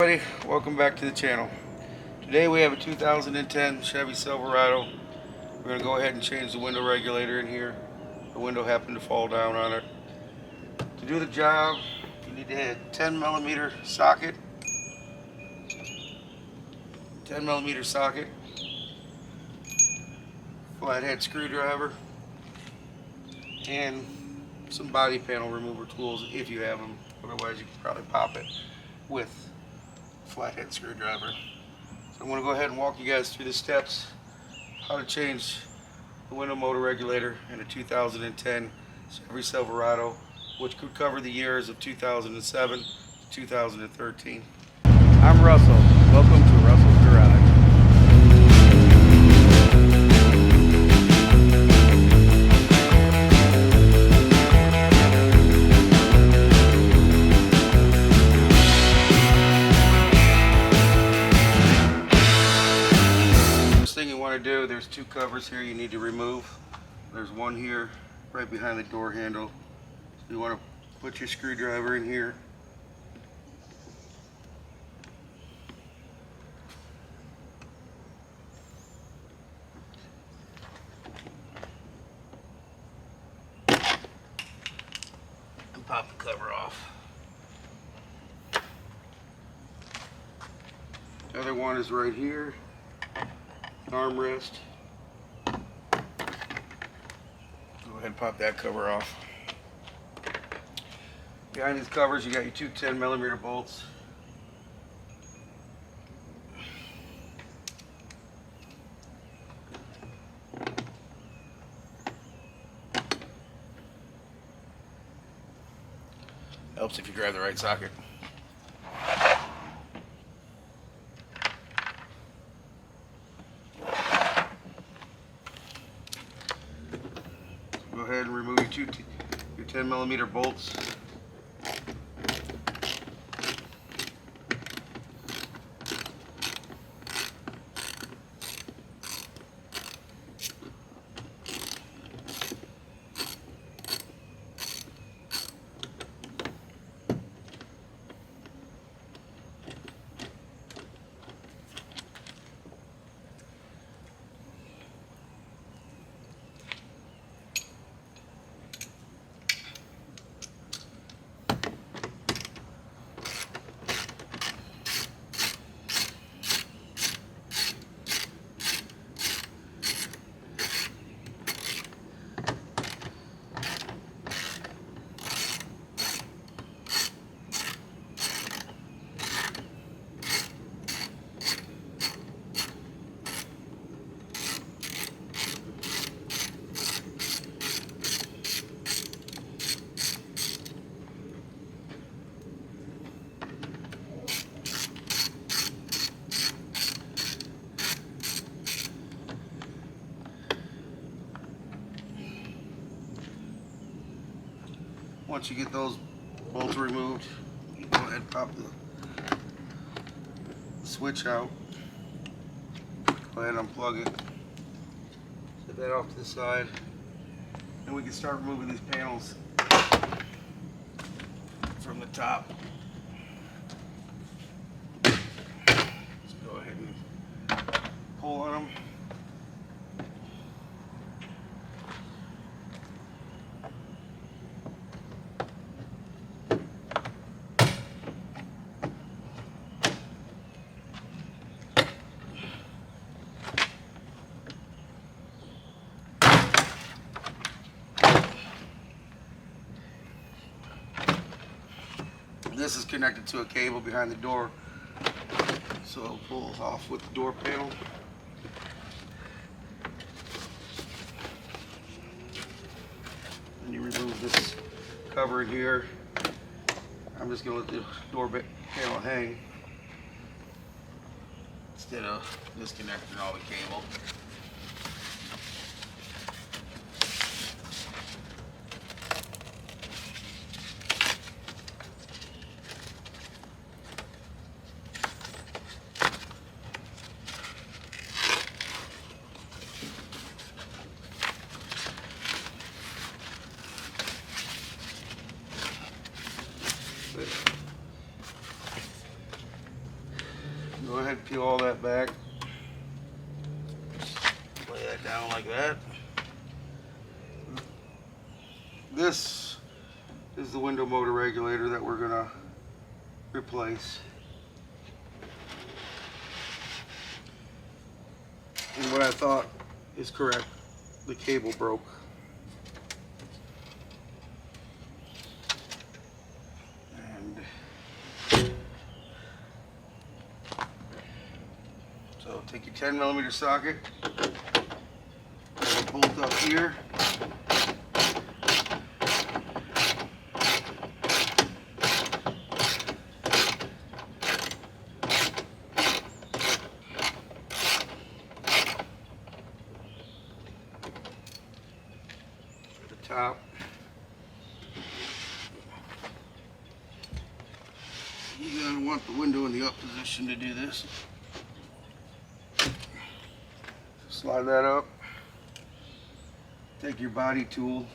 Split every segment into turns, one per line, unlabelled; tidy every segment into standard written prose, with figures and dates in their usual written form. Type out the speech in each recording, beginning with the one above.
everybody, welcome back to the channel. Today we have a 2010 Chevy Silverado. We're going to go ahead and change the window regulator in here. The window happened to fall down on it. To do the job, you need to hit a 10mm socket, 10mm socket, flathead screwdriver, and some body panel remover tools if you have them. Otherwise you can probably pop it with a flathead screwdriver. So I'm going to go ahead and walk you guys through the steps how to change the window motor regulator in a 2010 Chevy Silverado, which could cover the years of 2007 to 2013.
I'm Russell. Welcome to Russell's Garage.
First thing you want to do, there's two covers here you need to remove. There's one here right behind the door handle. So you want to put your screwdriver in here. And pop the cover off. The other one is right here. Armrest. Go ahead and pop that cover off. Behind these covers you got your two 10mm bolts. Helps if you grab the right socket. Go ahead and remove your 10mm bolts. Once you get those bolts removed, you go ahead and pop the switch out. Go ahead and unplug it. Set that off to the side. And we can start removing these panels from the top. Just go ahead and pull on them. This is connected to a cable behind the door, so it pulls off with the door panel. And you remove this cover here. I'm just going to let the door panel hang instead of disconnecting all the cable. Go ahead and peel all that back. Lay that down like that. This is the window motor regulator that we're gonna replace. And what I thought is correct, the cable broke. And so take your 10mm socket, bolt up here. Top. You're going to want the window in the up position to do this. Slide that up. Take your body tool.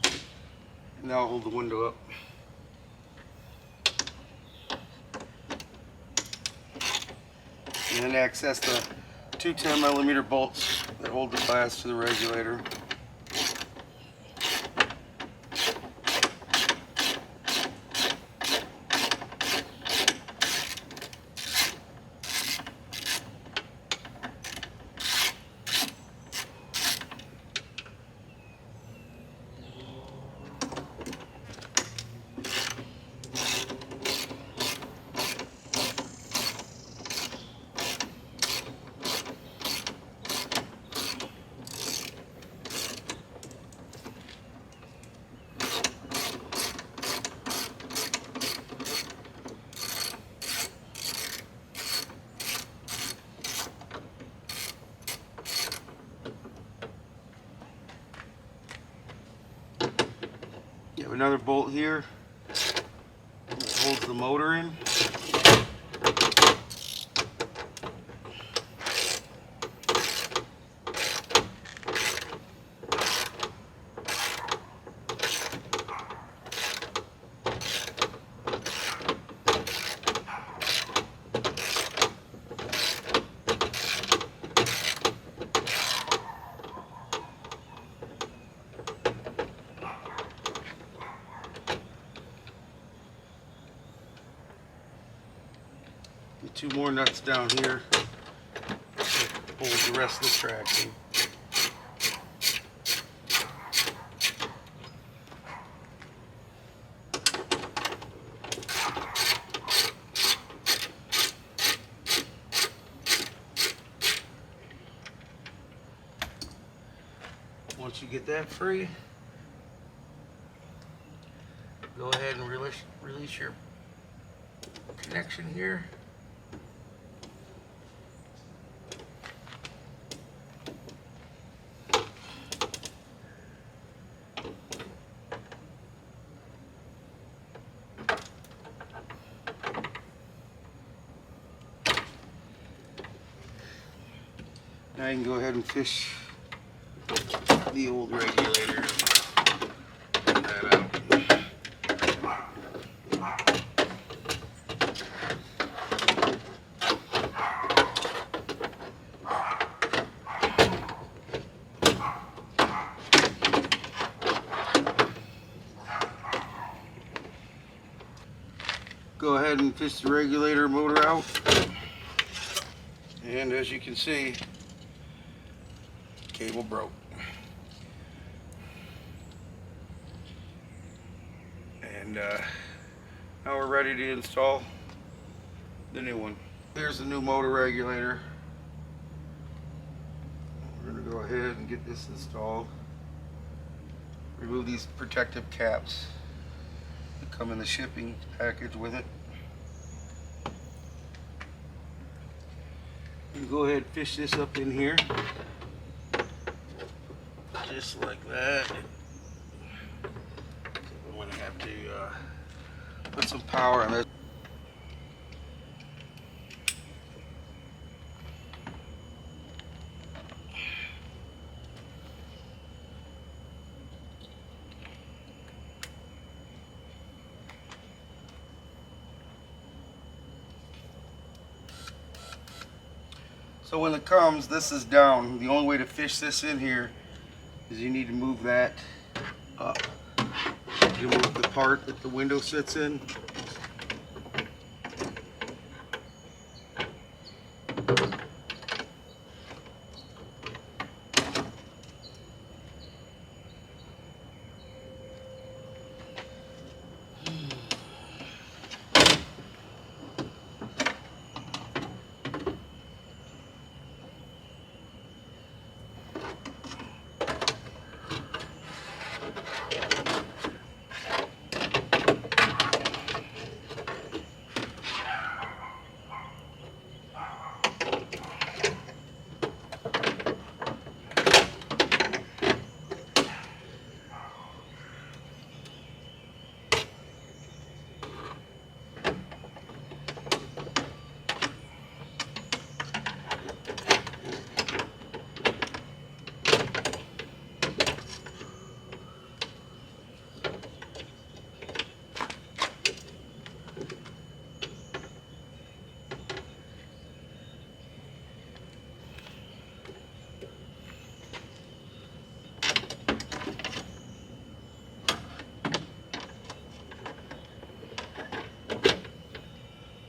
And now hold the window up. And then access the two 10mm bolts that hold the glass to the regulator. You have another bolt here that holds the motor in. Two more nuts down here to hold the rest of the traction. Once you get that free, go ahead and release your connection here. Now you can go ahead and fish the old regulator. Pull that out. Go ahead and fish the regulator motor out. And as you can see, cable broke. And now we're ready to install the new one. There's the new motor regulator. We're going to go ahead and get this installed. Remove these protective caps that come in the shipping package with it. And go ahead and fish this up in here. Just like that. So I'm going to have to put some power on this. So when it comes, this is down. The only way to fish this in here is you need to move that up. You move the part that the window sits in.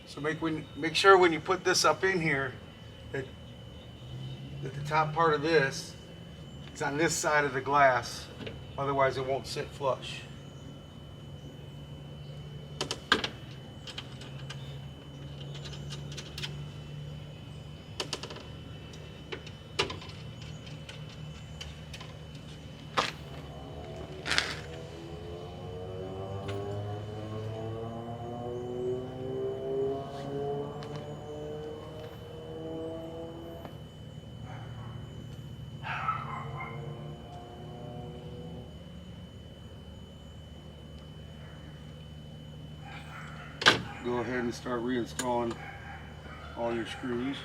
So make sure when you put this up in here that the top part of this is on this side of the glass. Otherwise it won't sit flush. Go ahead and start reinstalling all your screws.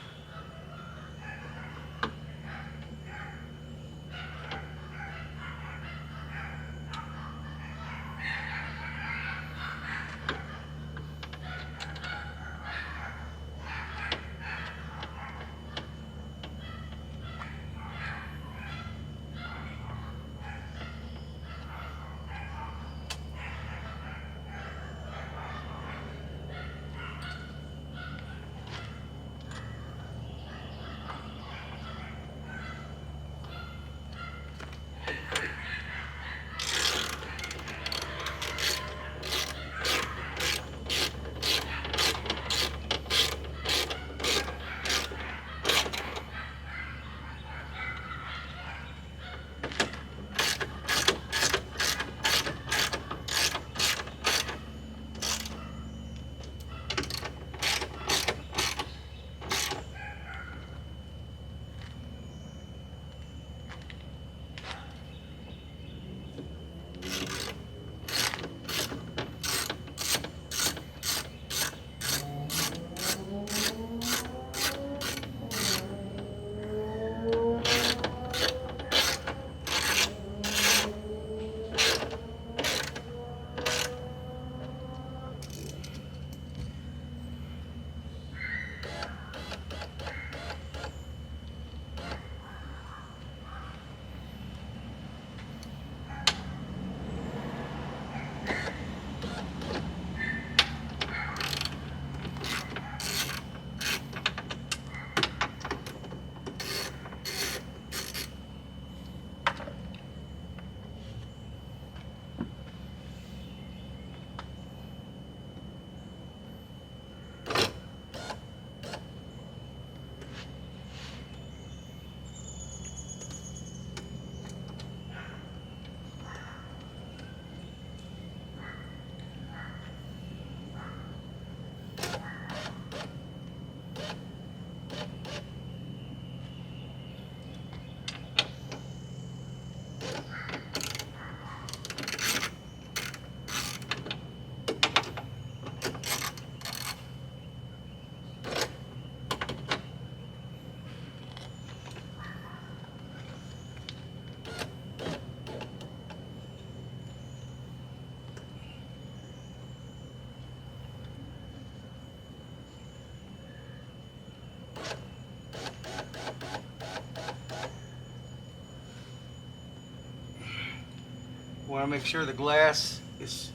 want to make sure the glass is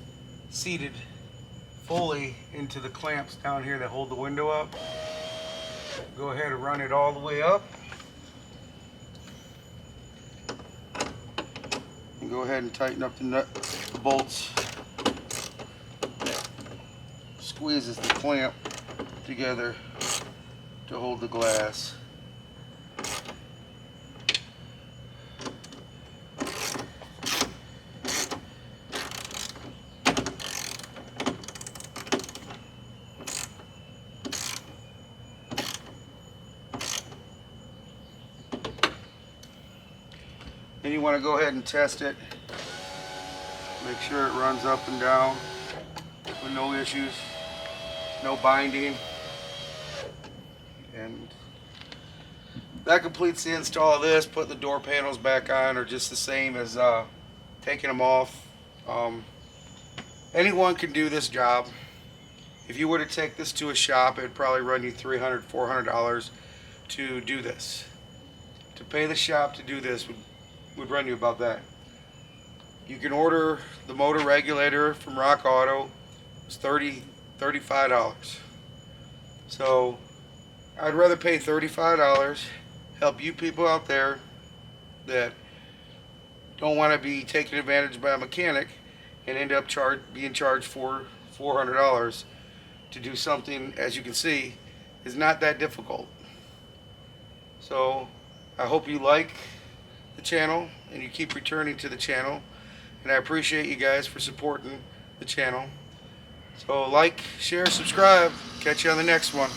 seated fully into the clamps down here that hold the window up. Go ahead and run it all the way up. And go ahead and tighten up the bolts. Squeezes the clamp together to hold the glass. Then you want to go ahead and test it. Make sure it runs up and down with no issues, no binding. And that completes the install of this. Putting the door panels back on are just the same as taking them off. Anyone can do this job. If you were to take this to a shop, it'd probably run you $300, $400 to do this. To pay the shop to do this would run you about that. You can order the motor regulator from Rock Auto. It's $35. So I'd rather pay $35, help you people out there that don't want to be taken advantage by a mechanic and end up being charged for $400 to do something, as you can see, is not that difficult. So I hope you like the channel and you keep returning to the channel, and I appreciate you guys for supporting the channel. So like, share, subscribe. Catch you on the next one.